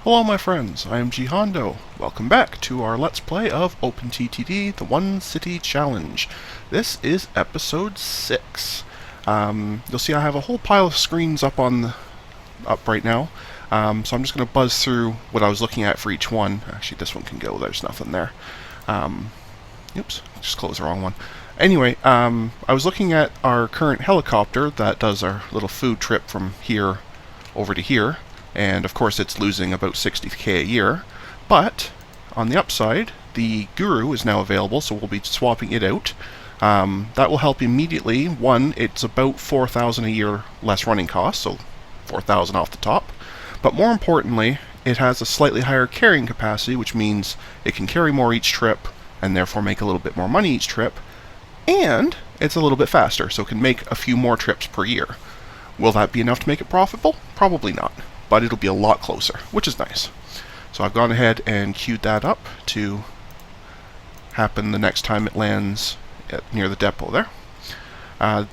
Hello my friends, I am G Hondo. Welcome back to our Let's Play of OpenTTD, the One City Challenge. This is episode 6. You'll see I have a whole pile of screens up right now, so I'm just going to buzz through what I was looking at for each one. Actually, this one can go, there's nothing there. Oops, just closed the wrong one. Anyway, I was looking at our current helicopter that does our little food trip from here over to here. And of course it's losing about 60k a year, but on the upside, the Guru is now available, so we'll be swapping it out. That will help immediately. One, it's about 4,000 a year less running costs, so 4,000 off the top. But more importantly, it has a slightly higher carrying capacity, which means it can carry more each trip, and therefore make a little bit more money each trip. And it's a little bit faster, so it can make a few more trips per year. Will that be enough to make it profitable? Probably not. But it'll be a lot closer, which is nice. So I've gone ahead and queued that up to happen the next time it lands near the depot there.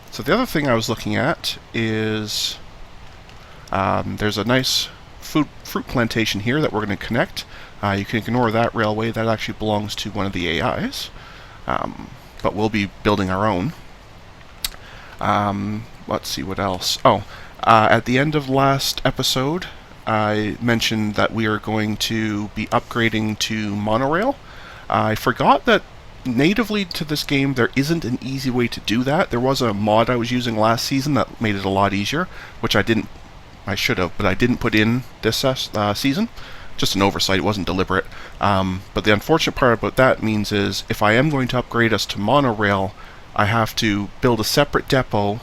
So the other thing I was looking at is there's a nice fruit plantation here that we're going to connect. You can ignore that railway, that actually belongs to one of the AIs. But we'll be building our own. Let's see what else. At the end of last episode, I mentioned that we are going to be upgrading to monorail. I forgot that natively to this game there isn't an easy way to do that. There was a mod I was using last season that made it a lot easier, which I should have, but I didn't put in this season. Just an oversight, it wasn't deliberate. But the unfortunate part about that means is if I am going to upgrade us to monorail, I have to build a separate depot,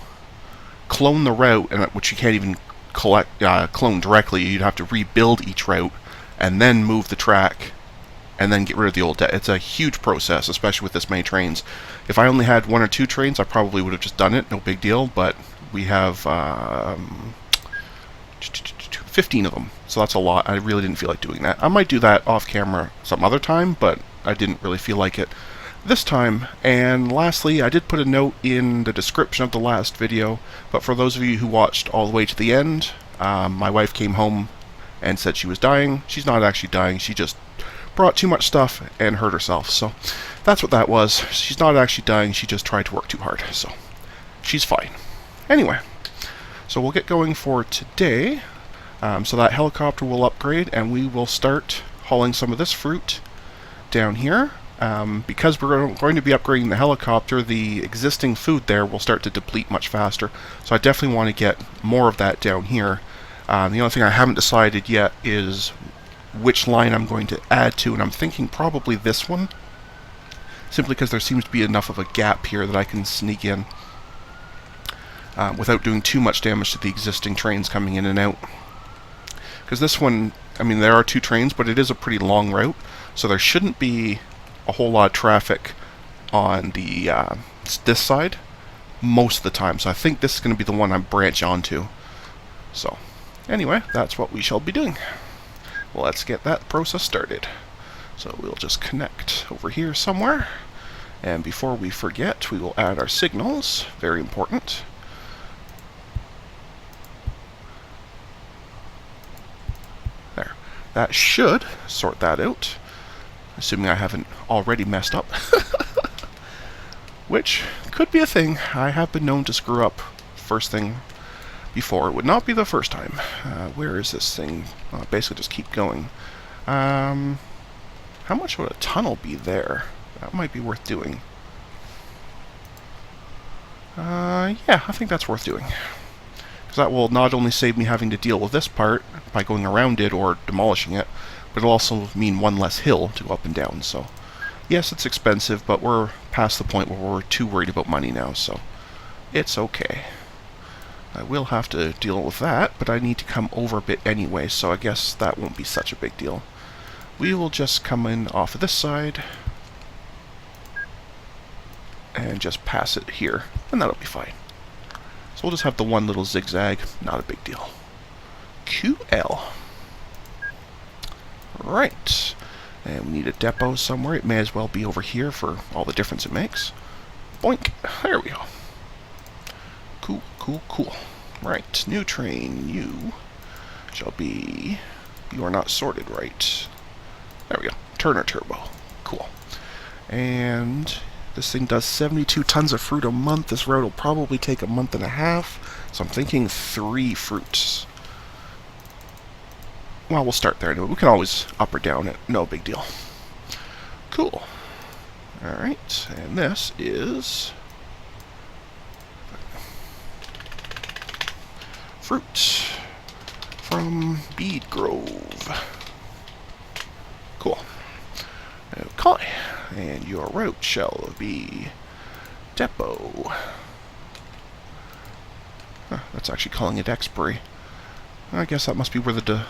clone the route, which you can't even clone directly. You'd have to rebuild each route and then move the track and then get rid of the old It's a huge process, especially with this many trains. If I only had 1 or 2 trains, I probably would have just done it, no big deal, but we have 15 of them, so that's a lot. I really didn't feel like doing that. I might do that off camera some other time, but I didn't really feel like it this time. And lastly, I did put a note in the description of the last video, but for those of you who watched all the way to the end, my wife came home and said she was dying. She's not actually dying, she just brought too much stuff and hurt herself, so that's what that was. She's not actually dying, she just tried to work too hard, so she's fine. Anyway, so we'll get going for today. So that helicopter will upgrade and we will start hauling some of this fruit down here. Because we're going to be upgrading the helicopter, the existing food there will start to deplete much faster. So I definitely want to get more of that down here. The only thing I haven't decided yet is which line I'm going to add to, and I'm thinking probably this one, simply because there seems to be enough of a gap here that I can sneak in without doing too much damage to the existing trains coming in and out. Because this one, I mean, there are 2 trains, but it is a pretty long route, so there shouldn't be a whole lot of traffic on the this side most of the time. So I think this is going to be the one I branch onto. So anyway, that's what we shall be doing. Well, let's get that process started. So we'll just connect over here somewhere. And before we forget, we will add our signals. Very important. There. That should sort that out. Assuming I haven't already messed up. Which could be a thing. I have been known to screw up first thing before. It would not be the first time. Where is this thing? Basically just keep going. How much would a tunnel be there? That might be worth doing. Yeah, I think that's worth doing. Because that will not only save me having to deal with this part by going around it or demolishing it, but it'll also mean one less hill to go up and down. So yes, it's expensive, but we're past the point where we're too worried about money now, so it's okay. I will have to deal with that, but I need to come over a bit anyway, so I guess that won't be such a big deal. We will just come in off of this side and just pass it here, and that'll be fine. So we'll just have the one little zigzag, not a big deal. QL. Right, and we need a depot somewhere. It may as well be over here for all the difference it makes. Boink, there we go. Cool, cool, cool. Right, new train, you shall be You are not sorted right. There we go. Turner turbo. Cool. And this thing does 72 tons of fruit a month. This route will probably take a month and a half. So I'm thinking 3 fruits. Well, we'll start there anyway. We can always up or down it. No big deal. Cool. Alright, and this is fruit from Bead Grove. Cool. Okay, and your route shall be Depot. Huh, that's actually calling it expiry. I guess that must be where the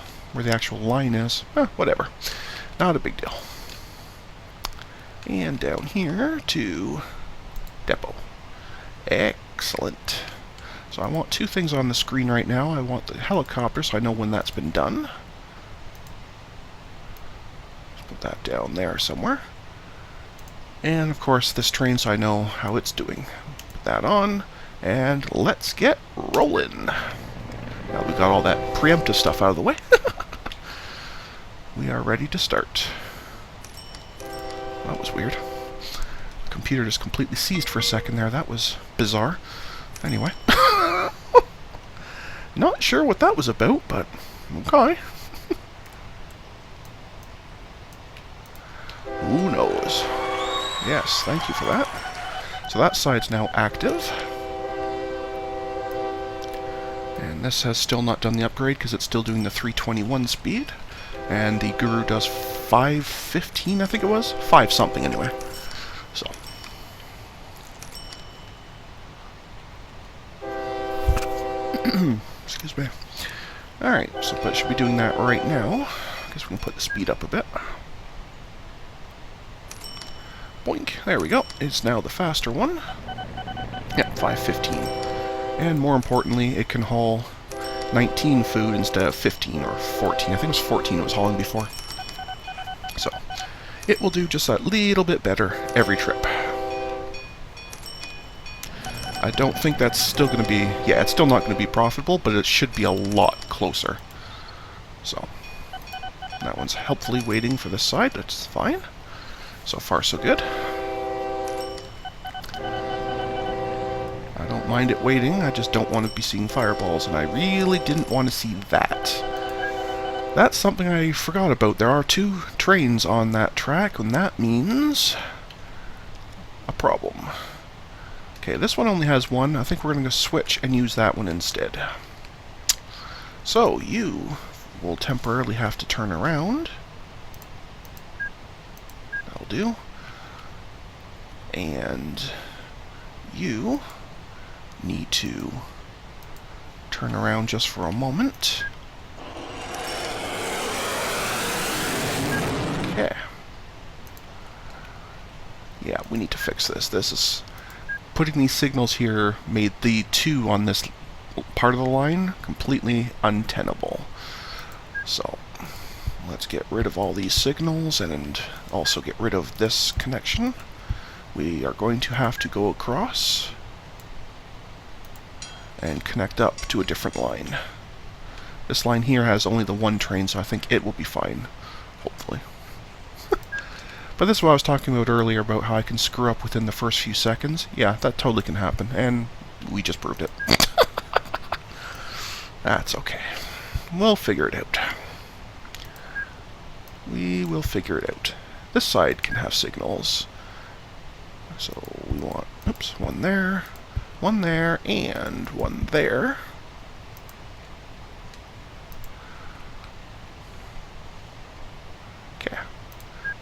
actual line is. Whatever. Not a big deal. And down here to Depot. Excellent. So I want 2 things on the screen right now. I want the helicopter, so I know when that's been done. Let's put that down there somewhere. And of course this train, so I know how it's doing. Put that on, and let's get rolling. Now we've got all that preemptive stuff out of the way. We are ready to start. That was weird. The computer just completely seized for a second there. That was bizarre. Anyway. Not sure what that was about, but okay. Who knows? Yes, thank you for that. So that side's now active. And this has still not done the upgrade because it's still doing the 321 speed. And the Guru does 515, I think it was? 5 something anyway. So. Excuse me. Alright, so that should be doing that right now. I guess we can put the speed up a bit. Boink. There we go. It's now the faster one. Yep, 515. And more importantly, it can haul 19 food instead of 15 or 14. I think it was 14 it was hauling before. So, it will do just that little bit better every trip. I don't think that's still going to be... Yeah, it's still not going to be profitable, but it should be a lot closer. So, that one's helpfully waiting for this side. That's fine. So far, so good. I don't mind it waiting, I just don't want to be seeing fireballs, and I really didn't want to see that. That's something I forgot about. There are 2 trains on that track, and that means a problem. Okay, this one only has 1. I think we're going to switch and use that one instead. So, you will temporarily have to turn around. That'll do. And you need to turn around just for a moment. Okay. Yeah, we need to fix this. This is... Putting these signals here made the 2 on this part of the line completely untenable. So, let's get rid of all these signals and also get rid of this connection. We are going to have to go across and connect up to a different line. This line here has only the 1 train, so I think it will be fine, hopefully. But this is what I was talking about earlier, about how I can screw up within the first few seconds. Yeah, that totally can happen, and we just proved it. That's okay. We'll figure it out. We will figure it out. This side can have signals. So we want, oops, 1 there, and 1 there. Okay.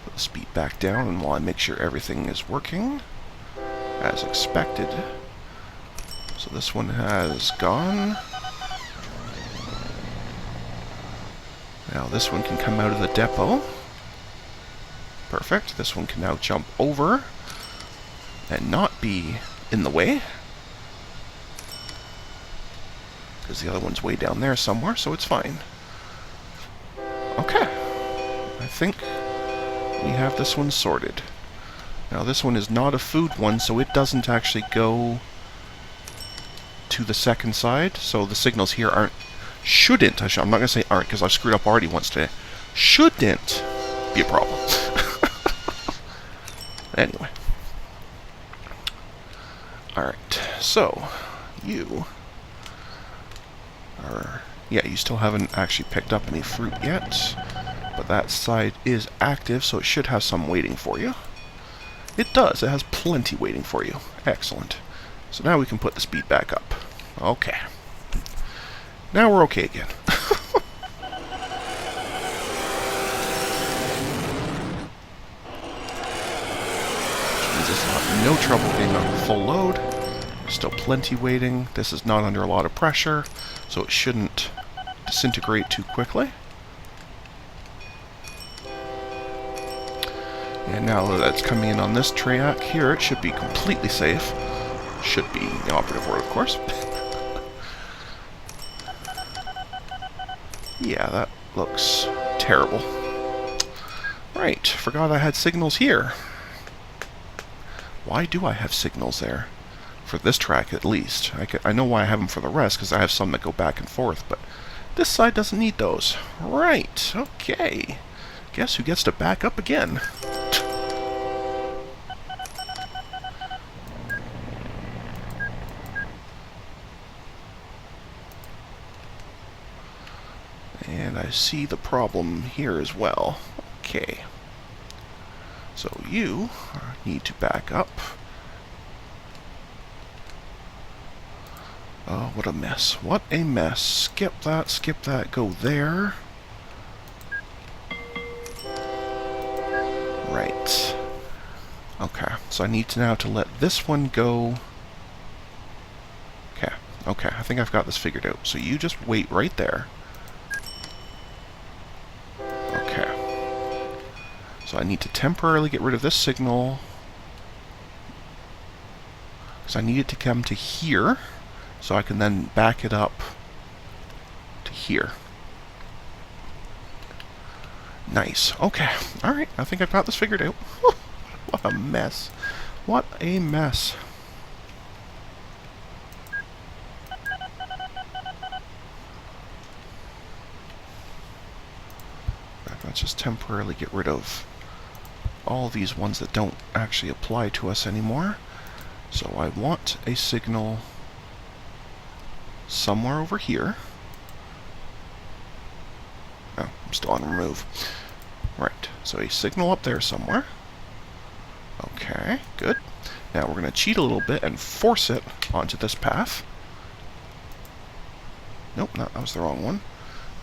Put the speed back down, and while I make sure everything is working as expected. So this one has gone. Now this one can come out of the depot. Perfect. This one can now jump over and not be in the way, because the other one's way down there somewhere, so it's fine. Okay. I think we have this one sorted. Now this one is not a food one, so it doesn't actually go to the second side, so the signals here aren't shouldn't, I'm not going to say aren't because I've screwed up already once today, shouldn't be a problem. Anyway. Alright, so you are, yeah, you still haven't actually picked up any fruit yet, but that side is active, so it should have some waiting for you. It does, it has plenty waiting for you. Excellent. So now we can put the speed back up. Okay. Now we're okay again. No trouble getting on full load. Still plenty waiting. This is not under a lot of pressure, so it shouldn't disintegrate too quickly. And now that it's coming in on this track here, it should be completely safe. Should be the operative word, of course. Yeah, that looks terrible. Right, forgot I had signals here. Why do I have signals there? For this track, at least. I know why I have them for the rest, because I have some that go back and forth, but this side doesn't need those. Right, okay. Guess who gets to back up again? And I see the problem here as well. Okay. So you need to back up. Oh, what a mess. What a mess. Skip that, go there. Right. Okay, so I need to now to let this one go. Okay, I think I've got this figured out. So you just wait right there. So I need to temporarily get rid of this signal, because I need it to come to here, so I can then back it up to here. Nice. Okay. Alright, I think I've got this figured out. What a mess. What a mess. Let's just temporarily get rid of all these ones that don't actually apply to us anymore. So I want a signal somewhere over here. Oh, I'm still on remove. Right, so a signal up there somewhere. Okay, good. Now we're going to cheat a little bit and force it onto this path. Nope, that was the wrong one.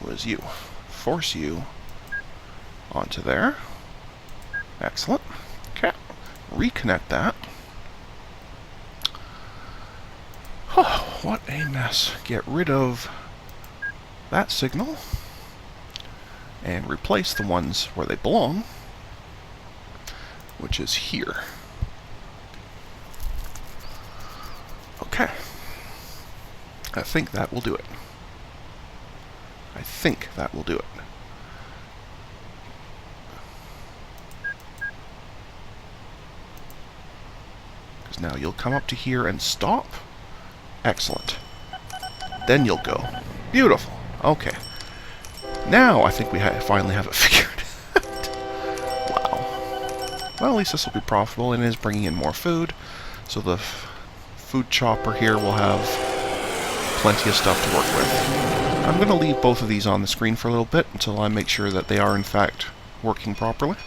It was you. Force you onto there. Excellent. Okay. Reconnect that. Oh, what a mess. Get rid of that signal and replace the ones where they belong, which is here. Okay. I think that will do it. I think that will do it. Now you'll come up to here and stop. Excellent. Then you'll go. Beautiful. Okay. Now I think we finally have it figured out. Wow. Well, at least this will be profitable, and it is bringing in more food. So the food chopper here will have plenty of stuff to work with. I'm going to leave both of these on the screen for a little bit until I make sure that they are in fact working properly.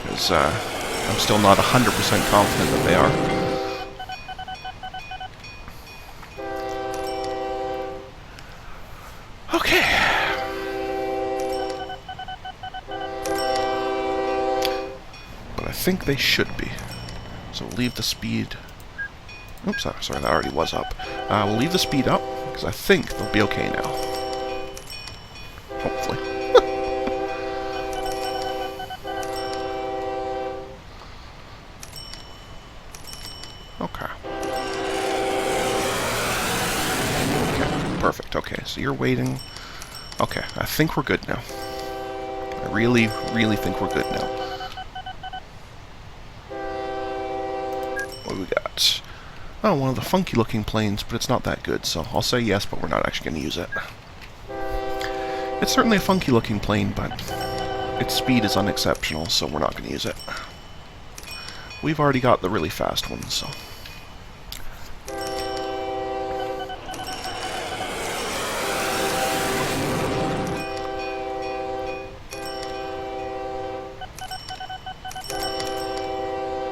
Because I'm still not 100% confident that they are. Okay. But I think they should be. So we'll leave the speed... Oops, sorry, that already was up. We'll leave the speed up, because I think they'll be okay now. Hopefully. Okay. Okay, perfect. Okay, so you're waiting. Okay, I think we're good now. I really, really think we're good now. What do we got? Oh, one of the funky looking planes, but it's not that good, so I'll say yes, but we're not actually going to use it. It's certainly a funky looking plane, but its speed is unexceptional, so we're not going to use it. We've already got the really fast ones, so...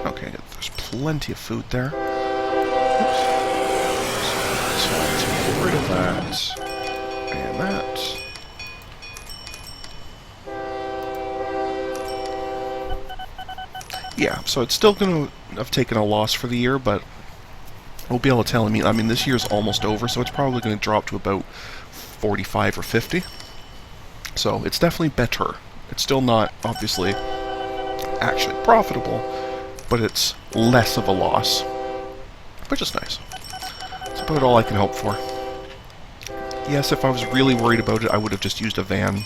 Okay, there's plenty of food there. Oops. So let's get rid of that. And that. Yeah, so it's still going to have taken a loss for the year, but we'll be able to tell. I mean, this year's almost over, so it's probably going to drop to about 45 or 50. So it's definitely better. It's still not, obviously, actually profitable, but it's less of a loss, which is nice. That's about all I can hope for. Yes, if I was really worried about it, I would have just used a van.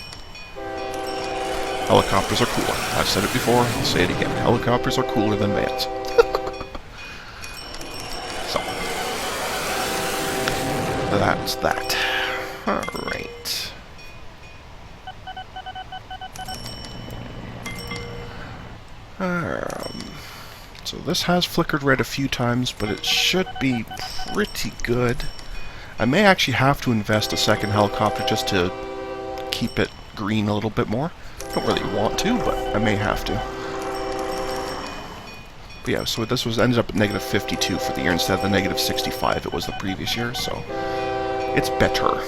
Helicopters are cooler. I've said it before, I'll say it again. Helicopters are cooler than vans. So, that's that. Alright. So this has flickered red a few times, but it should be pretty good. I may actually have to invest a second helicopter just to keep it green a little bit more. Don't really want to, but I may have to. But yeah, so this was ended up at negative 52 for the year instead of the negative 65 it was the previous year, so it's better.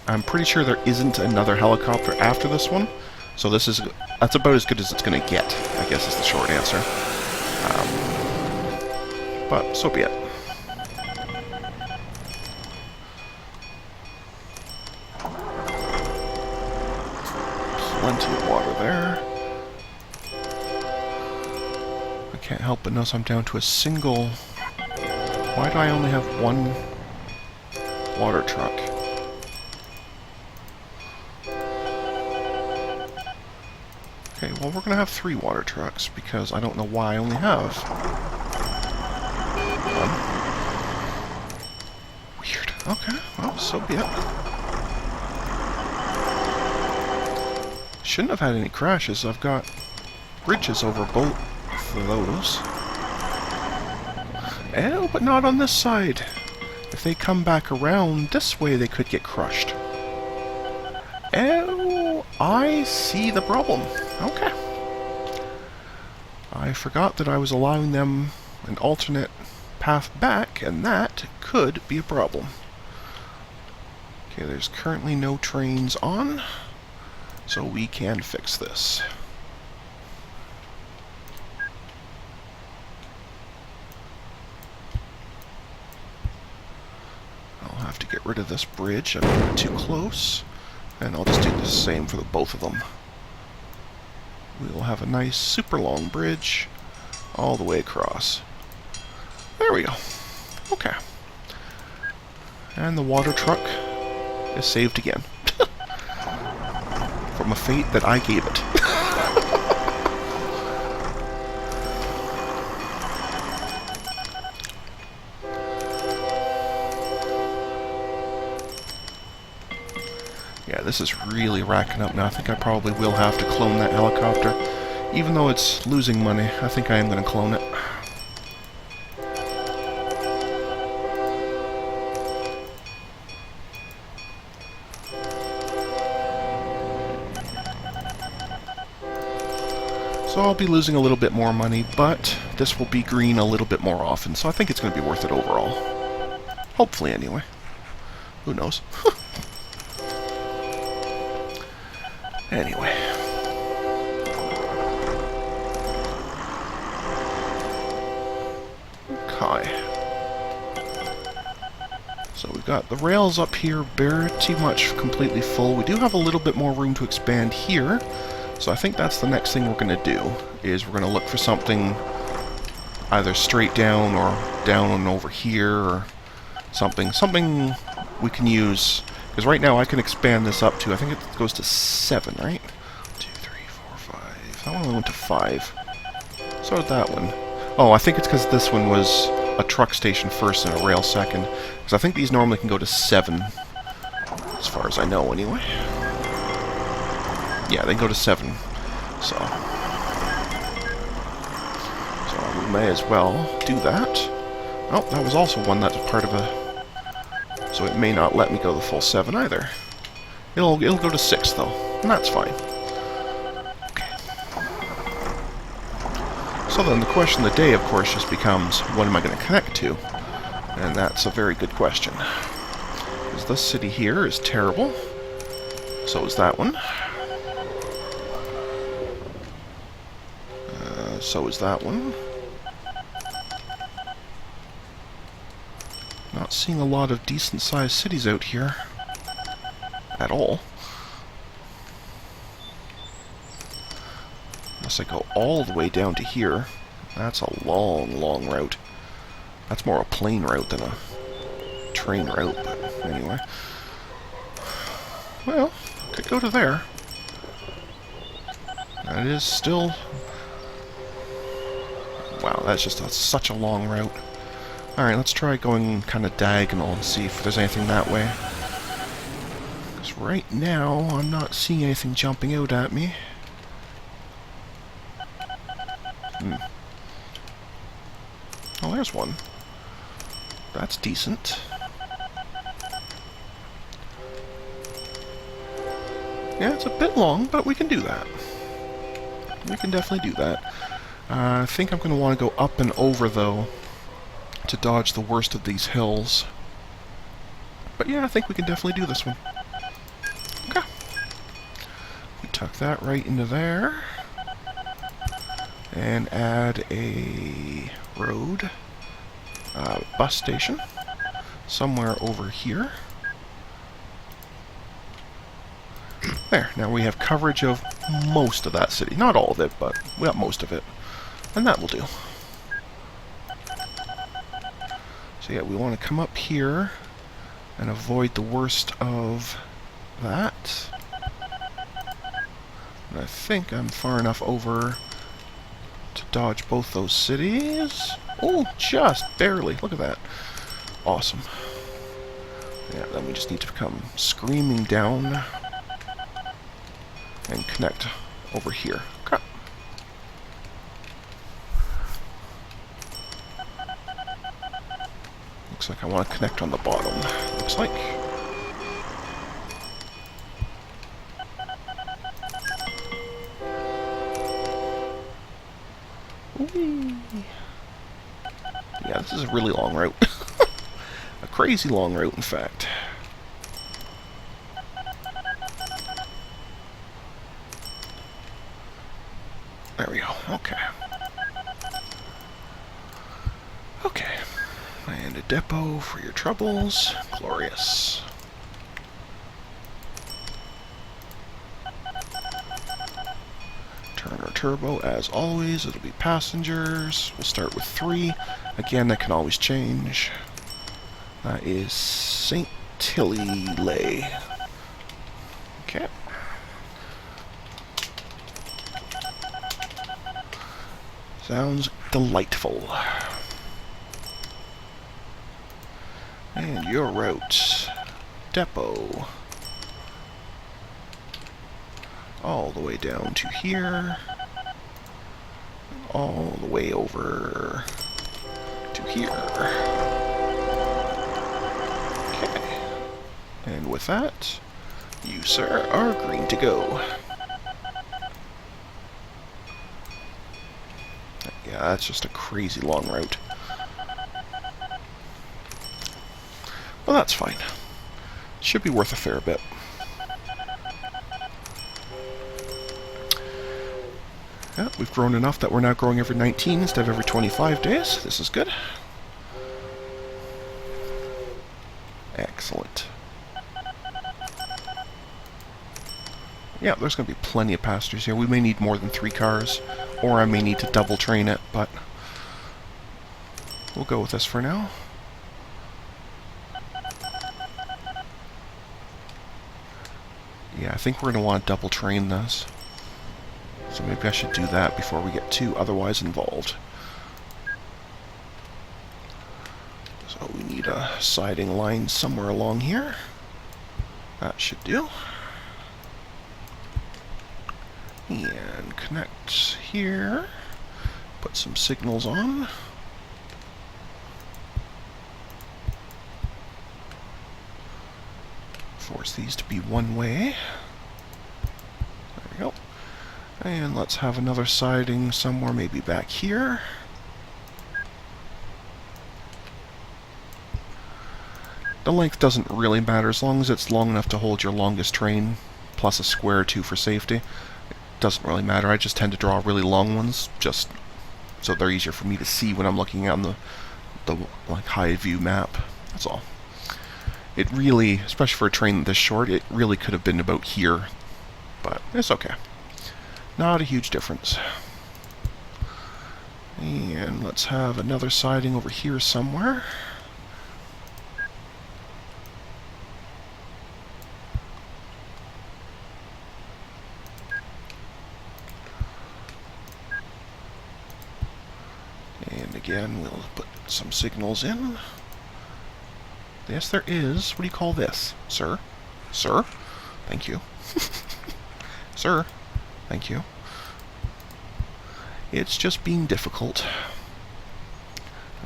I'm pretty sure there isn't another helicopter after this one, so that's about as good as it's going to get, I guess is the short answer. But so be it. Plenty of water there. I can't help but notice I'm down to a single... Why do I only have one water truck? Okay, well we're gonna have 3 water trucks because I don't know why I only have one. Weird. Okay, well, so be it. Shouldn't have had any crashes. I've got bridges over both of those. Oh, but not on this side. If they come back around this way, they could get crushed. Oh, I see the problem. Okay. I forgot that I was allowing them an alternate path back, and that could be a problem. Okay, there's currently no trains on, so we can fix this. I'll have to get rid of this bridge. I'm getting too close. And I'll just do the same for both of them. We will have a nice super long bridge all the way across. There we go. Okay. And the water truck is saved again. From a fate that I gave it. Yeah, this is really racking up now. I think I probably will have to clone that helicopter. Even though it's losing money, I think I am going to clone it. So I'll be losing a little bit more money, but this will be green a little bit more often, so I think it's going to be worth it overall. Hopefully, anyway. Who knows? Anyway. Okay. So we've got the rails up here pretty much completely full. We do have a little bit more room to expand here. So I think that's the next thing we're going to do, is we're going to look for something either straight down or down and over here or something. Something we can use. Because right now I can expand this up to, I think it goes to 7, right? 2, 3, 4, 5. That one only went to 5. So did that one. Oh, I think it's because this one was a truck station first and a rail second. Because I think these normally can go to 7. As far as I know, anyway. Yeah, they go to 7. So we may as well do that. Oh, that was also one that's part of a... So it may not let me go the full 7 either. It'll go to 6 though, and that's fine. Okay. So then the question of the day, of course, just becomes, what am I going to connect to? And that's a very good question. Because this city here is terrible. So is that one. So is that one. Not seeing a lot of decent-sized cities out here. At all. Unless I go all the way down to here. That's a long, long route. That's more a plane route than a train route, but anyway. Well, could go to there. That is still... Wow, that's just such a long route. Alright, let's try going kind of diagonal and see if there's anything that way. Because right now, I'm not seeing anything jumping out at me. Oh, there's one. That's decent. Yeah, it's a bit long, but we can do that. We can definitely do that. I think I'm going to want to go up and over, though, to dodge the worst of these hills. But yeah, I think we can definitely do this one. Okay. We tuck that right into there. And add a road, bus station, somewhere over here. There, now we have coverage of most of that city. Not all of it, but we got most of it. And that will do. So yeah, we want to come up here and avoid the worst of that. And I think I'm far enough over to dodge both those cities. Oh, just barely. Look at that. Awesome. Yeah, then we just need to come screaming down and connect over here. Okay. Looks like I want to connect on the bottom. Looks like. Whee. Yeah, this is a really long route. A crazy long route, in fact. There we go. Okay. Okay. And a depot for your troubles. Glorious. Turn our turbo as always. It'll be passengers. We'll start with 3. Again, that can always change. That is St. Tilly Lay. Okay. Sounds delightful. And your route. Depot. All the way down to here. All the way over to here. Okay. And with that, you, sir, are green to go. Yeah, that's just a crazy long route. Well, that's fine. Should be worth a fair bit. Yeah, we've grown enough that we're now growing every 19 instead of every 25 days. This is good. Excellent. Yeah, there's going to be plenty of passengers here. We may need more than 3 cars, or I may need to double train it, but we'll go with this for now. Yeah, I think we're going to want to double train this. So maybe I should do that before we get too otherwise involved. So we need a siding line somewhere along here. That should do. And connect here. Put some signals on. Force these to be one way. There we go. And let's have another siding somewhere, maybe back here. The length doesn't really matter, as long as it's long enough to hold your longest train, plus a square or two for safety. It doesn't really matter. I just tend to draw really long ones, just so they're easier for me to see when I'm looking on the like high view map. That's all. It really, especially for a train this short, it really could have been about here, but it's okay. Not a huge difference. And let's have another siding over here somewhere. And again, we'll put some signals in. Yes, there is. What do you call this? Sir? Sir? Thank you. Sir? Thank you. It's just being difficult.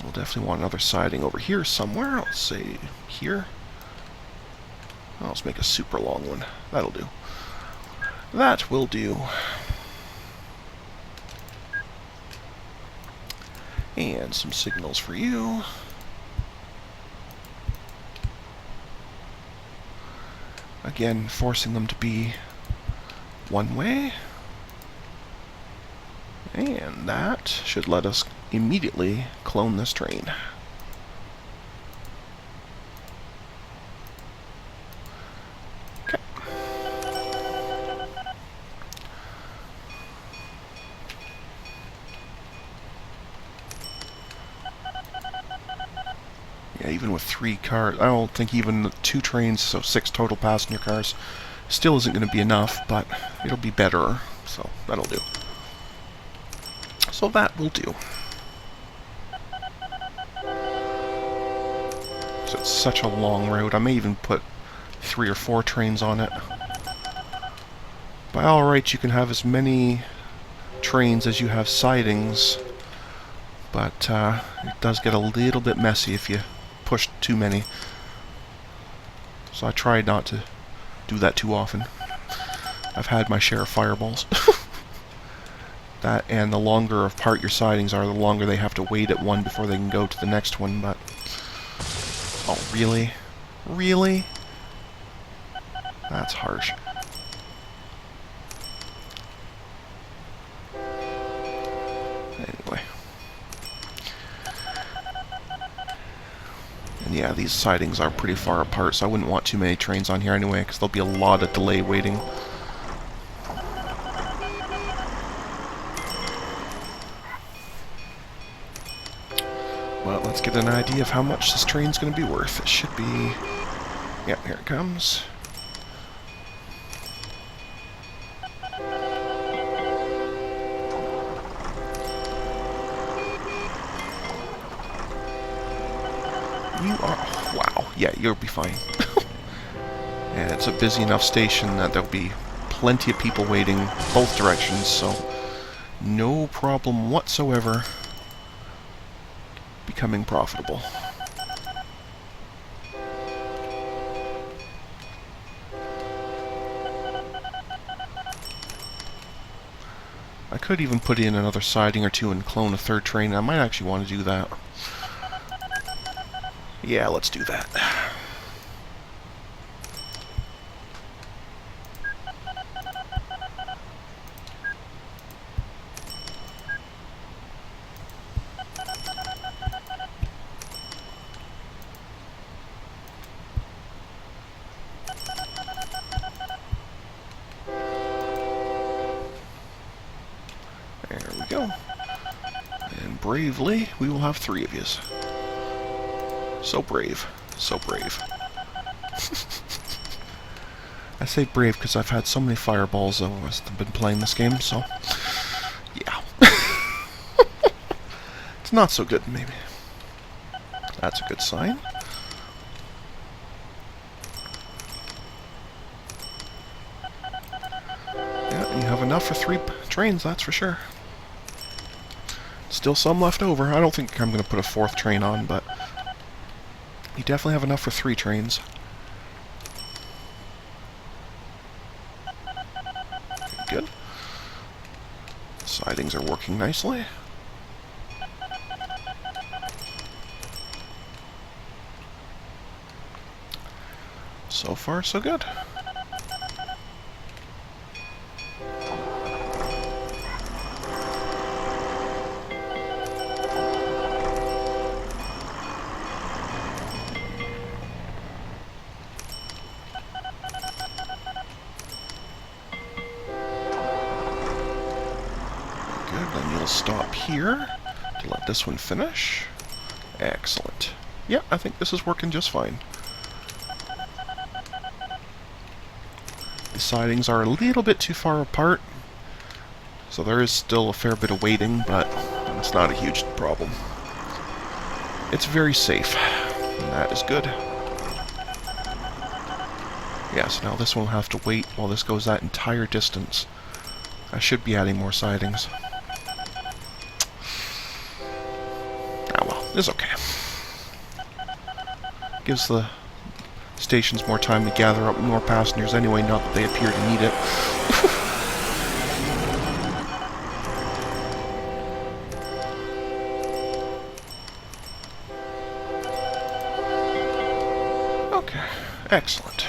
We'll definitely want another siding over here somewhere. Let's say here. Oh, let's make a super long one. That'll do. That will do. And some signals for you. Again, forcing them to be one way. And that should let us immediately clone this train. Okay. Yeah, even with 3 cars, I don't think even 2 trains, so 6 total passenger cars, still isn't going to be enough, but it'll be better, so that'll do. So that will do. So it's such a long road. I may even put 3 or 4 trains on it. By all rights, you can have as many trains as you have sidings, but it does get a little bit messy if you push too many. So I try not to do that too often. I've had my share of fireballs. That, and the longer apart your sidings are, the longer they have to wait at one before they can go to the next one, but... Oh, really? Really? That's harsh. Anyway. And yeah, these sidings are pretty far apart, so I wouldn't want too many trains on here anyway, because there'll be a lot of delay waiting. Well, let's get an idea of how much this train's going to be worth. It should be... Yeah, here it comes. You are... Wow. Yeah, you'll be fine. And it's a busy enough station that there'll be plenty of people waiting both directions, so no problem whatsoever becoming profitable. I could even put in another siding or two and clone a 3rd train. I might actually want to do that. Yeah, let's do that. There we go. And bravely, we will have 3 of yous. So brave. So brave. I say brave because I've had so many fireballs as I've been playing this game, so... Yeah. It's not so good, maybe. That's a good sign. Yeah, you have enough for 3 trains, that's for sure. Still some left over. I don't think I'm going to put a 4th train on, but you definitely have enough for 3 trains. Good. Sidings are working nicely. So far, so good. Good, then you'll stop here to let this one finish. Excellent. Yeah, I think this is working just fine. The sidings are a little bit too far apart, so there is still a fair bit of weighting, but it's not a huge problem. It's very safe, and that is good. Yeah, so now this one will have to wait while this goes that entire distance. I should be adding more sidings. Ah well, it's okay. Gives the stations more time to gather up more passengers anyway, not that they appear to need it. Okay, excellent.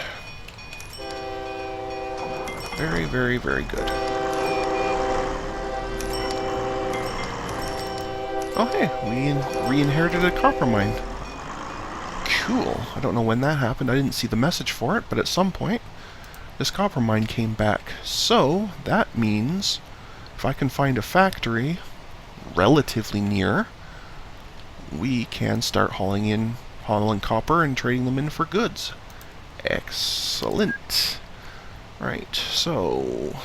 Very, very, very good. Oh hey, we re-inherited a copper mine. Cool. I don't know when that happened. I didn't see the message for it, but at some point, this copper mine came back. So, that means if I can find a factory relatively near, we can start hauling copper and trading them in for goods. Excellent. Right, so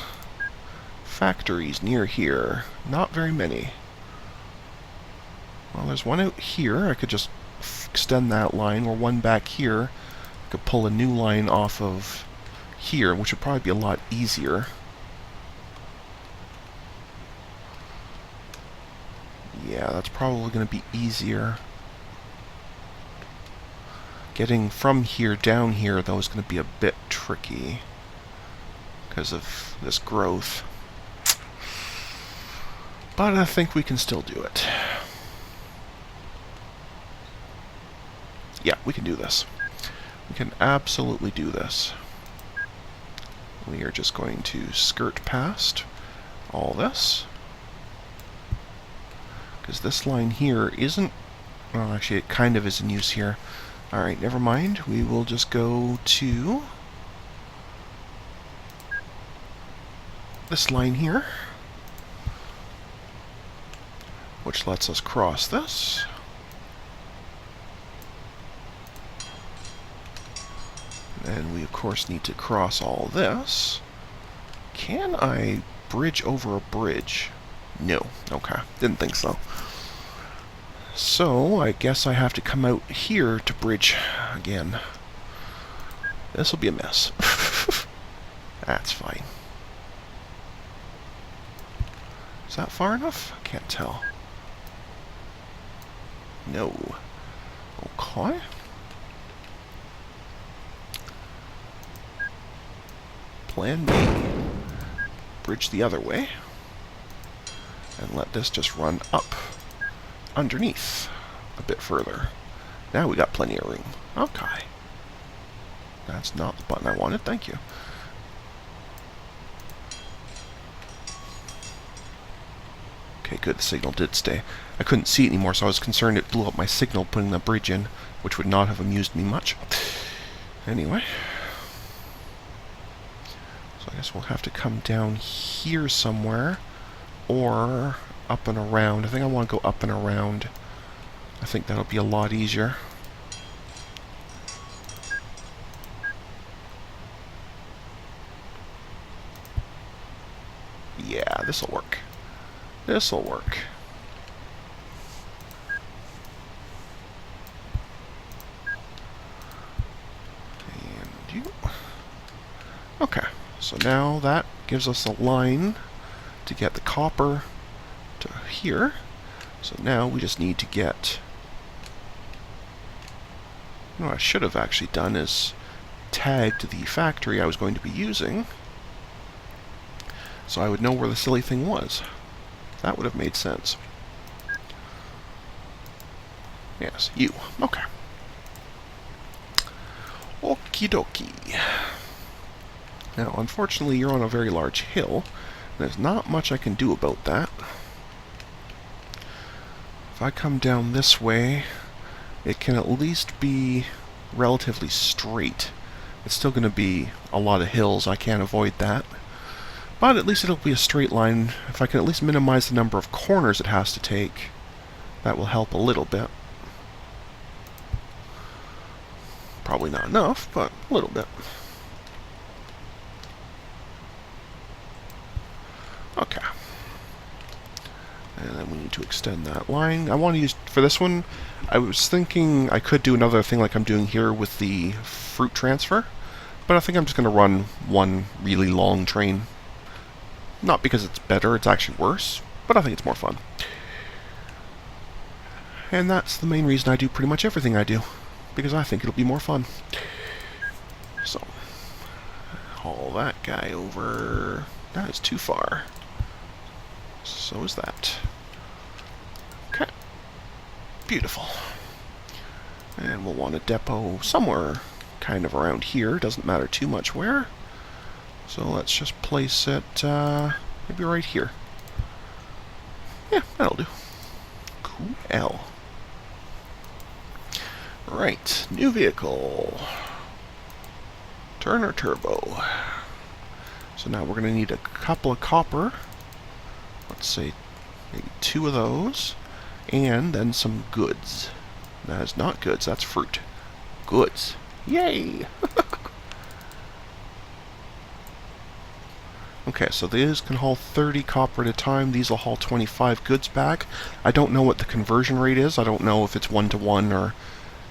factories near here. Not very many. Well, there's one out here. I could just extend that line, or one back here. I could pull a new line off of here, which would probably be a lot easier. Yeah, that's probably going to be easier. Getting from here down here, though, is going to be a bit tricky because of this growth. But I think we can still do it. Yeah, we can do this. We can absolutely do this. We are just going to skirt past all this. Because this line here isn't... Well, actually, it kind of is in use here. Alright, never mind. We will just go to this line here, which lets us cross this. And we, of course, need to cross all this. Can I bridge over a bridge? No. Okay. Didn't think so. So, I guess I have to come out here to bridge again. This will be a mess. That's fine. Is that far enough? I can't tell. No. Okay. Plan B. Bridge the other way. And let this just run up underneath a bit further. Now we got plenty of room. Okay. That's not the button I wanted. Thank you. Okay, good. The signal did stay. I couldn't see it anymore, so I was concerned it blew up my signal putting the bridge in, which would not have amused me much. Anyway. So I guess we'll have to come down here somewhere, or up and around. I think I want to go up and around. I think that'll be a lot easier. Yeah, this'll work. This'll work. And you. Okay, So now that gives us a line to get the copper to here. So now we just need to get... What I should have actually done is tagged the factory I was going to be using, so I would know where the silly thing was. That would have made sense. Yes, you. Okay. Okie dokie. Now, unfortunately, you're on a very large hill. There's not much I can do about that. If I come down this way, it can at least be relatively straight. It's still going to be a lot of hills. I can't avoid that. But at least it'll be a straight line. If I can at least minimize the number of corners it has to take, that will help a little bit. Probably not enough, but a little bit. Okay. And then we need to extend that line. I want to use, for this one, I was thinking I could do another thing like I'm doing here with the fruit transfer, but I think I'm just going to run one really long train. Not because it's better, it's actually worse, but I think it's more fun. And that's the main reason I do pretty much everything I do, because I think it'll be more fun. So, haul that guy over. That is too far. So is that. Okay. Beautiful. And we'll want a depot somewhere kind of around here. Doesn't matter too much where. So let's just place it maybe right here. Yeah, that'll do. Cool. Right, new vehicle. Turner Turbo. So now we're going to need a couple of copper. Let's say maybe 2 of those. And then some goods. That is not goods, that's fruit. Goods. Yay! Okay, so these can haul 30 copper at a time. These will haul 25 goods back. I don't know what the conversion rate is. I don't know if it's 1-to-1 or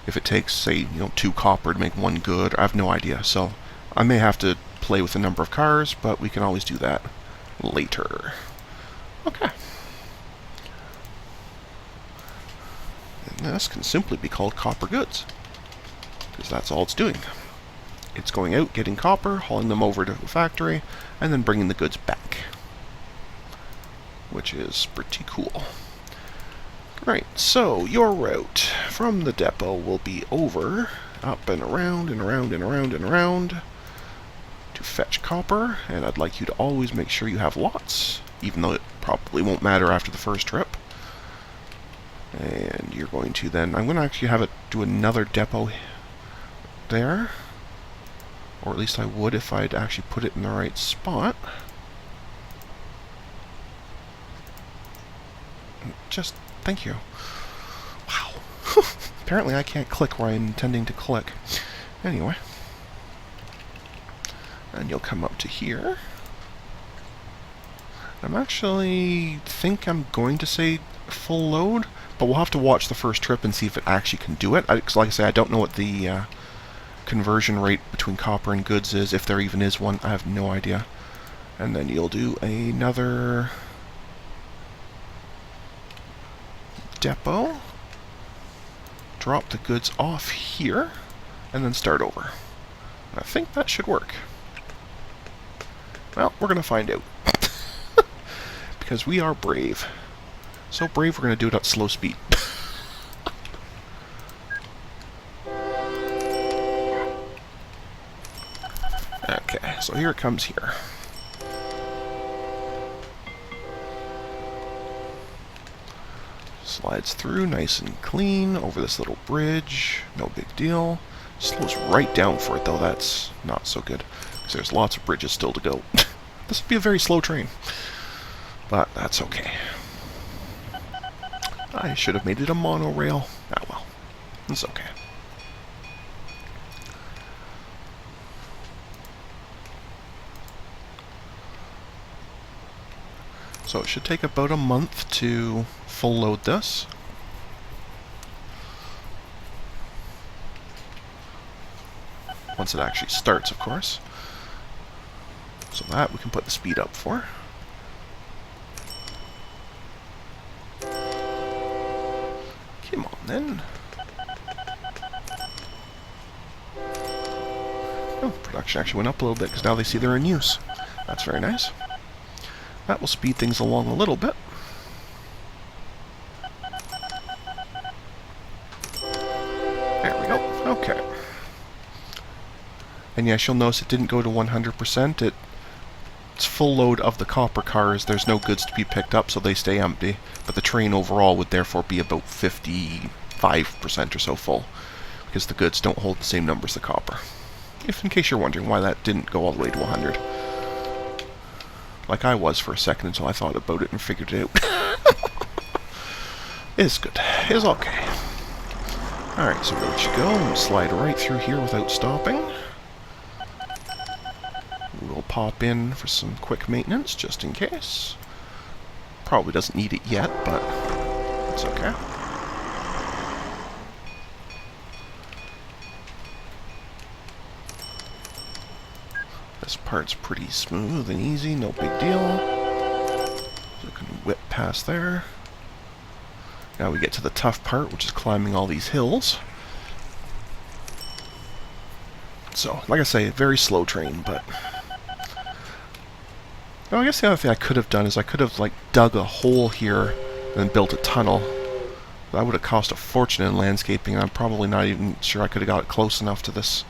if it takes, say, 2 copper to make 1 good. I have no idea. So I may have to play with the number of cars, but we can always do that later. Okay. And this can simply be called copper goods, because that's all it's doing. It's going out, getting copper, hauling them over to the factory, and then bringing the goods back. Which is pretty cool. Right, so your route from the depot will be over, up and around and around and around and around to fetch copper, and I'd like you to always make sure you have lots, even though it probably won't matter after the first trip. And you're going to then, I'm going to actually have it do another depot there. Or at least I would if I'd actually put it in the right spot. Just, thank you. Wow. Apparently I can't click where I'm intending to click. Anyway. And you'll come up to here. I'm actually think I'm going to say full load, but we'll have to watch the first trip and see if it actually can do it. Like I say, I don't know what the conversion rate between copper and goods is, if there even is one. I have no idea. And then you'll do another depot, drop the goods off here, and then start over. And I think that should work. Well, we're going to find out. Because we are brave. So brave we're going to do it at slow speed. Okay, so here it comes here. Slides through nice and clean over this little bridge. No big deal. Slows right down for it, though. That's not so good, because there's lots of bridges still to go. This would be a very slow train. But that's okay. I should have made it a monorail. Ah well. It's okay. So it should take about a month to full load this. Once it actually starts, of course. So So that we can put the speed up for. Come on then. Oh, production actually went up a little bit because now they see they're in use. That's very nice. That will speed things along a little bit. There we go. Okay. And yes, you'll notice it didn't go to 100%. It's full load of the copper cars. There's no goods to be picked up, so they stay empty. But the train overall would therefore be about 55% or so full, because the goods don't hold the same number as the copper. If in case you're wondering why that didn't go all the way to 100. Like I was for a second until I thought about it and figured it out. It's good. It's okay. Alright, so we'll let you go and slide right through here without stopping. We'll pop in for some quick maintenance, just in case. Probably doesn't need it yet, but it's okay. This part's pretty smooth and easy, no big deal. So we can whip past there. Now we get to the tough part, which is climbing all these hills. So, like I say, very slow train, but... Well, I guess the other thing I could have done is I could have, like, dug a hole here and then built a tunnel. That would have cost a fortune in landscaping, and I'm probably not even sure I could have got it close enough to this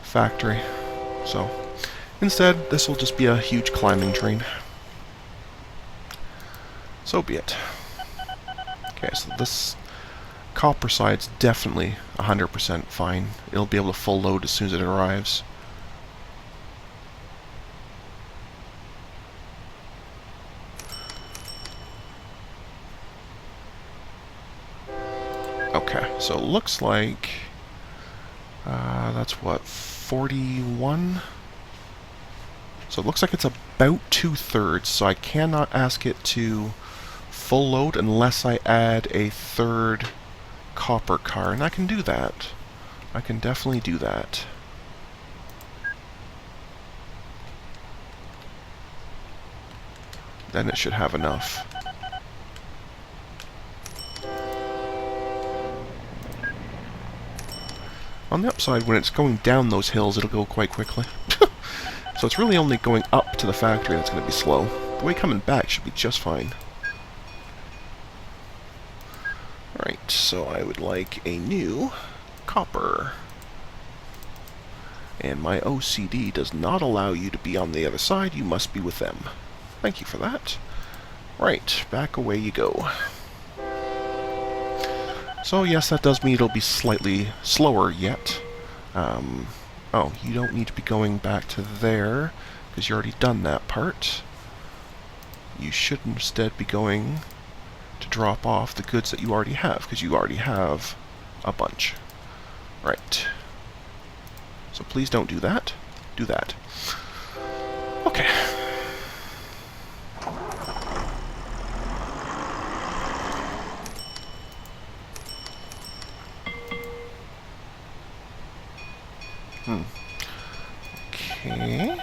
factory. So, instead, this will just be a huge climbing train. So be it. Okay, so this copper side's definitely 100% fine. It'll be able to full load as soon as it arrives. Okay, so it looks like that's what, 41? So it looks like it's about 2/3, so I cannot ask it to full load unless I add a third copper car, and I can do that. I can definitely do that. Then it should have enough. On the upside, when it's going down those hills, it'll go quite quickly. So it's really only going up to the factory that's going to be slow. The way coming back should be just fine. Alright, so I would like a new copper. And my OCD does not allow you to be on the other side, you must be with them. Thank you for that. Right, back away you go. So yes, that does mean it'll be slightly slower yet. Oh, you don't need to be going back to there, because you already done that part. You should instead be going to drop off the goods that you already have, because you already have a bunch. Right. So please don't do that. Do that. Okay. Okay.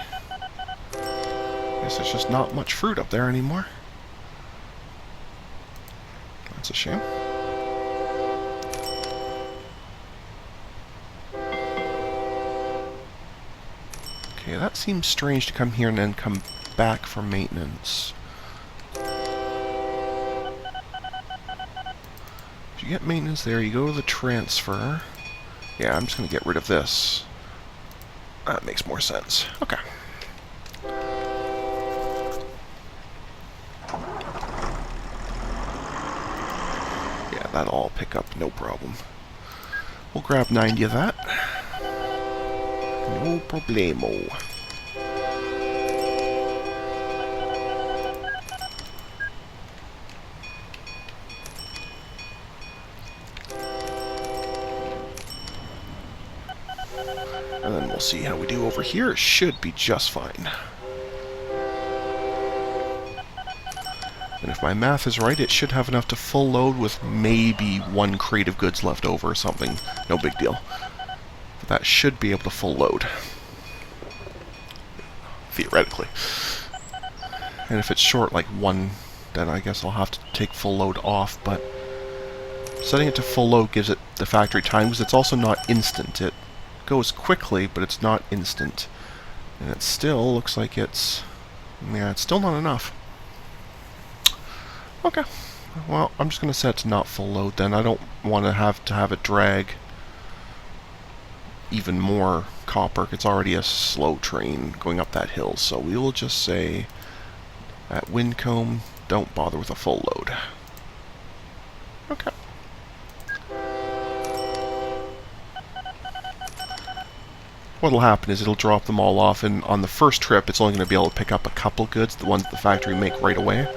Guess there's just not much fruit up there anymore. That's a shame. Okay, that seems strange to come here and then come back for maintenance. If you get maintenance there, you go to the transfer. Yeah, I'm just going to get rid of this. That makes more sense. Okay. Yeah, that'll all pick up, no problem. We'll grab 90 of that. No problemo. And then we'll see how we do over here. It should be just fine. And if my math is right, it should have enough to full load with maybe one crate of goods left over or something. No big deal. But that should be able to full load. theoretically. And if it's short like 1, then I guess I'll have to take full load off, but setting it to full load gives it the factory time, because it's also not instant. It goes quickly, but it's not instant. And it still looks like it's... yeah, it's still not enough. Okay. Well, I'm just going to set it to not full load then. I don't want to have it drag even more copper. It's already a slow train going up that hill, so we will just say at Windcombe, don't bother with a full load. Okay. What'll happen is it'll drop them all off, and on the first trip it's only going to be able to pick up a couple goods, the ones the factory make right away.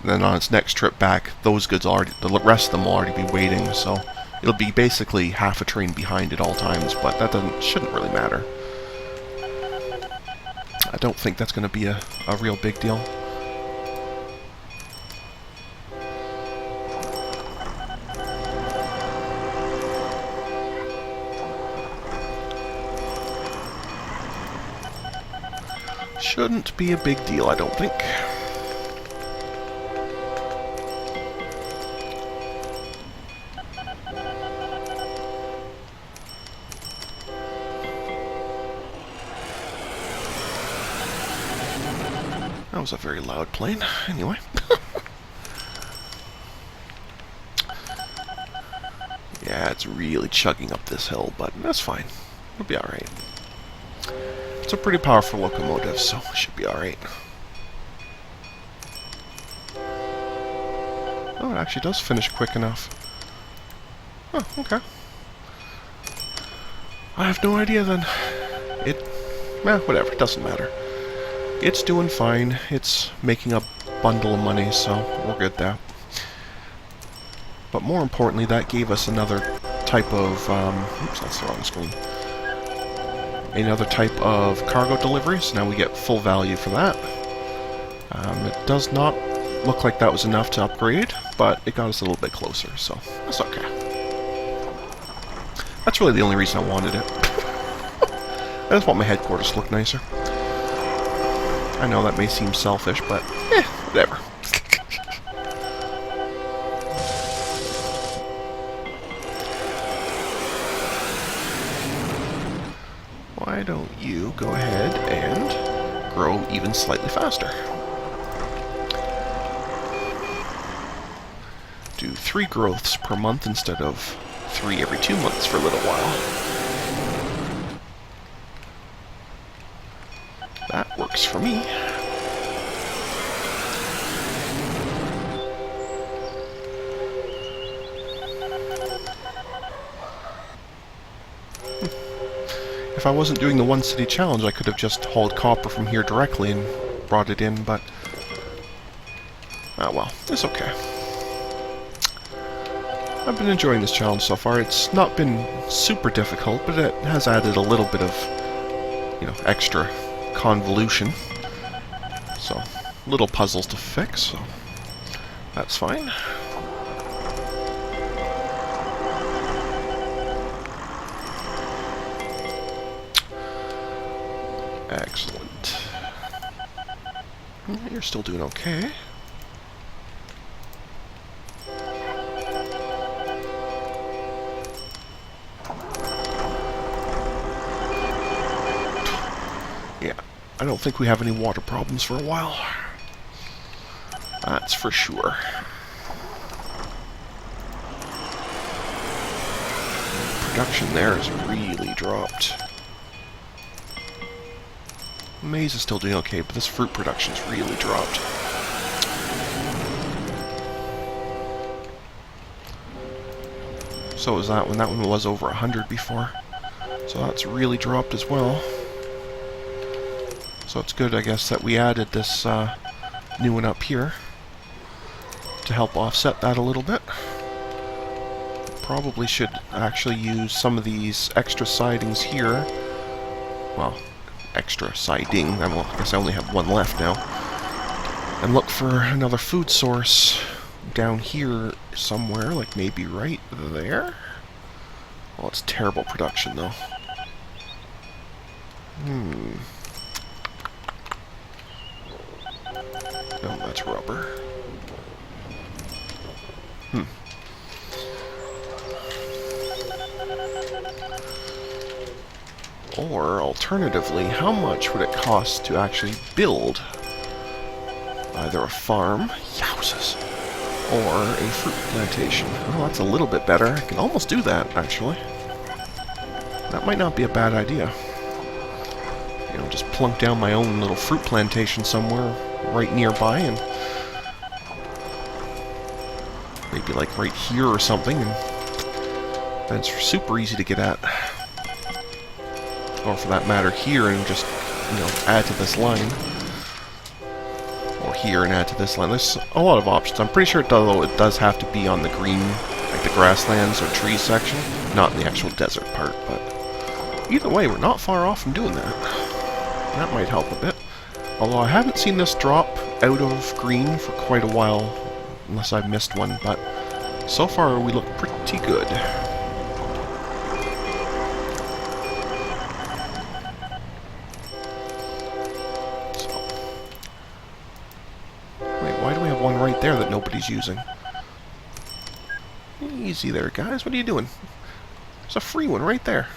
And then on its next trip back, those goods already, the rest of them will already be waiting, so it'll be basically half a train behind at all times, but that shouldn't really matter. I don't think that's going to be a real big deal. Shouldn't be a big deal, I don't think. That was a very loud plane. Anyway. Yeah, it's really chugging up this hill, but that's fine. It'll be alright. It's a pretty powerful locomotive, so it should be alright. Oh, it actually does finish quick enough. Oh, okay. I have no idea then. Whatever, it doesn't matter. It's doing fine. It's making a bundle of money, so we're good there. But more importantly, that gave us another type of... oops, that's the wrong screen. Another type of cargo delivery, so now we get full value for that. It does not look like that was enough to upgrade, but it got us a little bit closer, so that's okay. That's really the only reason I wanted it. I just want my headquarters to look nicer. I know that may seem selfish, but whatever. Why don't you go ahead and grow even slightly faster? Do 3 growths per month instead of 3 every 2 months for a little while. That works for me. If I wasn't doing the one city challenge, I could have just hauled copper from here directly and brought it in, but... ah, well, it's okay. I've been enjoying this challenge so far. It's not been super difficult, but it has added a little bit of, extra convolution. So, little puzzles to fix, so that's fine. Excellent. You're still doing okay. Yeah, I don't think we have any water problems for a while. That's for sure. Production there has really dropped. Maize is still doing okay, but this fruit production's really dropped. So was that one. That one was over 100 before. So that's really dropped as well. So it's good, I guess, that we added this new one up here to help offset that a little bit. Probably should actually use some of these extra sidings here. Well, extra siding. I guess I only have one left now. And look for another food source down here somewhere, like maybe right there. Well, it's terrible production, though. That's rubber. Or, alternatively, how much would it cost to actually build either a farm, yowzes, or a fruit plantation? Well, that's a little bit better. I can almost do that, actually. That might not be a bad idea. You know, just plunk down my own little fruit plantation somewhere right nearby, and maybe like right here or something, and that's super easy to get at. Or for that matter, here, and just, you know, add to this line. Or here and add to this line. There's a lot of options. I'm pretty sure it does have to be on the green, like the grasslands or trees section, not in the actual desert part, but either way, we're not far off from doing that. That might help a bit. Although I haven't seen this drop out of green for quite a while, unless I've missed one, but so far we look pretty good. Right there that nobody's using. Easy there, guys. What are you doing? There's a free one right there.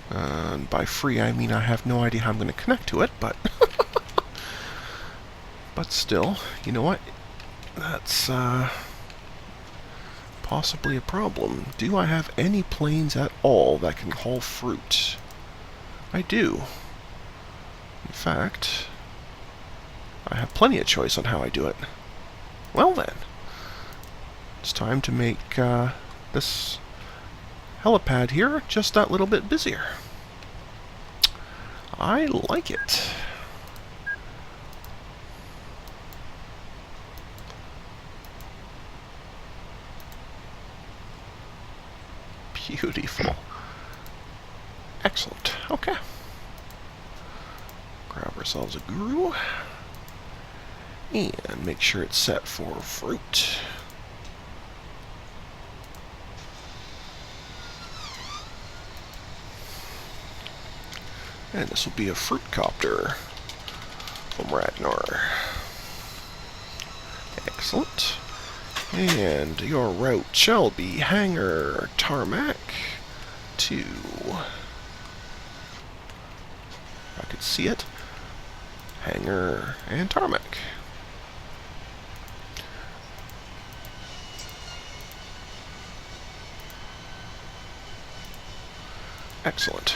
And by free, I mean I have no idea how I'm going to connect to it, but but still, you know what? That's possibly a problem. Do I have any planes at all that can haul fruit? I do. In fact, I have plenty of choice on how I do it. Well then, it's time to make this helipad here just that little bit busier. I like it. Beautiful. Excellent. Okay. Grab ourselves a guru. And make sure it's set for fruit. And this will be a fruit copter from Ragnar. Excellent. And your route shall be hangar tarmac to, if I could see it, hangar and tarmac. Excellent.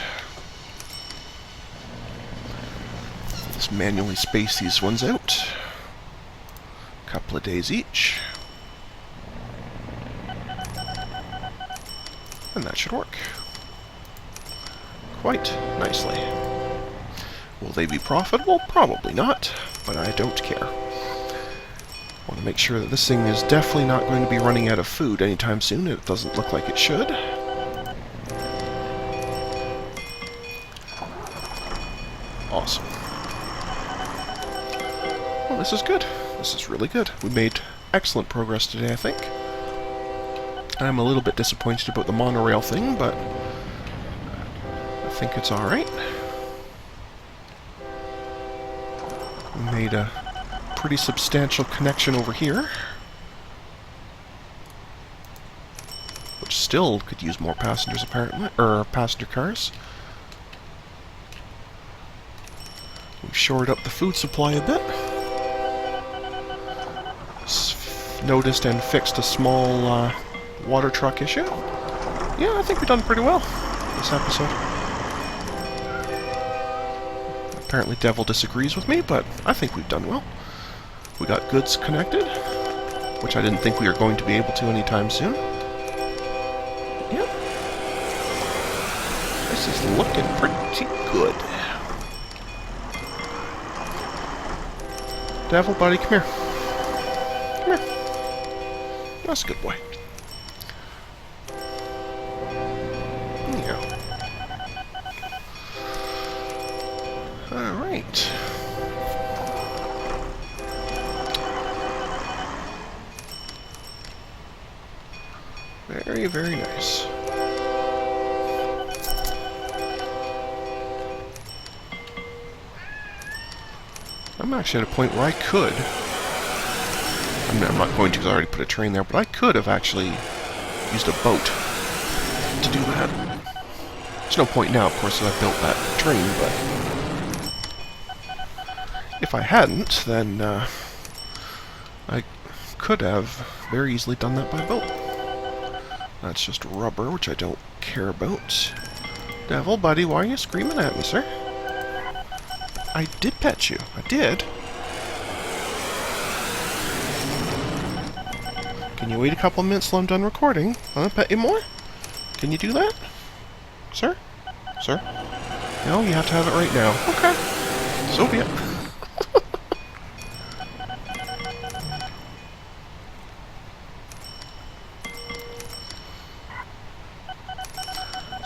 Let's manually space these ones out. A couple of days each. And that should work quite nicely. Will they be profitable? Probably not, but I don't care. I want to make sure that this thing is definitely not going to be running out of food anytime soon. It doesn't look like it should. Awesome. Well, this is good. This is really good. We made excellent progress today, I think. I'm a little bit disappointed about the monorail thing, but I think it's alright. We made a pretty substantial connection over here, which still could use more passengers, apparently, or passenger cars. We've shored up the food supply a bit. Noticed and fixed a small water truck issue. Yeah, I think we've done pretty well this episode. Apparently Devil disagrees with me, but I think we've done well. We got goods connected, which I didn't think we were going to be able to anytime soon. Yep. This is looking pretty good. Devil, buddy, come here. Come here. That's a good boy. Yeah. Alright. Very, very nice. I'm actually at a point where I could. I mean, I'm not going to because I already put a train there, but I could have actually used a boat to do that. There's no point now, of course, that I've built that train, but if I hadn't, then I could have very easily done that by boat. That's just rubber, which I don't care about. Devil, buddy, why are you screaming at me, sir? I did pet you. I did. Can you wait a couple of minutes till I'm done recording? I'll pet you more? Can you do that? Sir? Sir? No, you have to have it right now. Okay. So be it.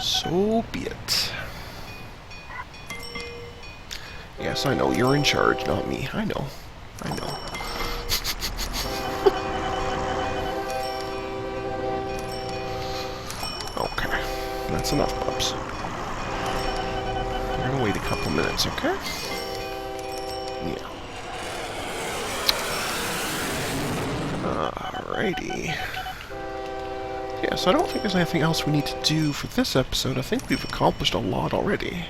So be it. Yes, I know, you're in charge, not me. I know. I know. Okay. That's enough, bubs. We're gonna wait a couple minutes, okay? Yeah. Alrighty. Yeah, so I don't think there's anything else we need to do for this episode. I think we've accomplished a lot already.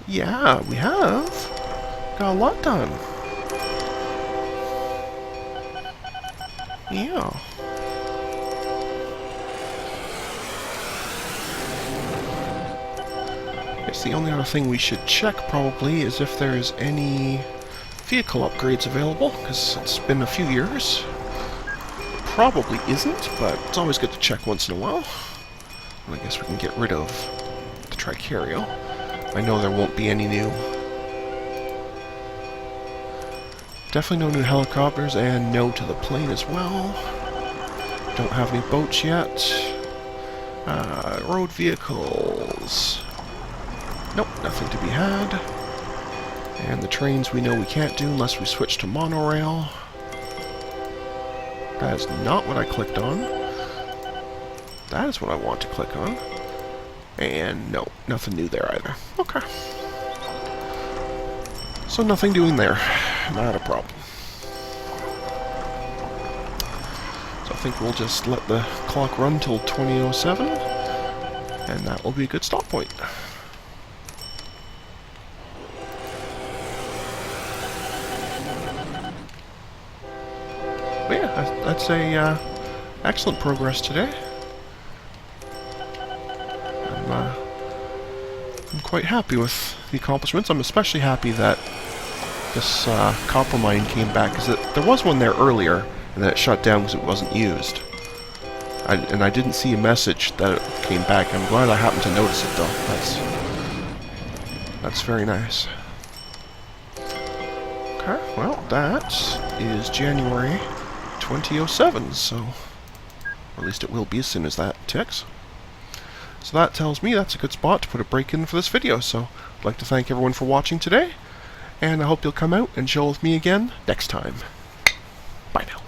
Yeah, we have. Got a lot done. Yeah. I guess the only other thing we should check probably is if there's any vehicle upgrades available, because it's been a few years. Probably isn't, but it's always good to check once in a while. And I guess we can get rid of the Tricario. I know there won't be any new. Definitely no new helicopters, and no to the plane as well. Don't have any boats yet. Road vehicles. Nope, nothing to be had. And the trains we know we can't do unless we switch to monorail. That is not what I clicked on. That is what I want to click on. And no, nothing new there either. Okay. So nothing doing there. Not a problem. So I think we'll just let the clock run till 2007, and that will be a good stop point. But yeah, I'd say excellent progress today. I'm quite happy with the accomplishments. I'm especially happy that this copper mine came back, because there was one there earlier, and then it shut down because it wasn't used. And I didn't see a message that it came back. I'm glad I happened to notice it, though. That's very nice. Okay, well, that is January 2007, so... or at least it will be as soon as that ticks. So that tells me that's a good spot to put a break in for this video, so I'd like to thank everyone for watching today, and I hope you'll come out and chill with me again next time. Bye now.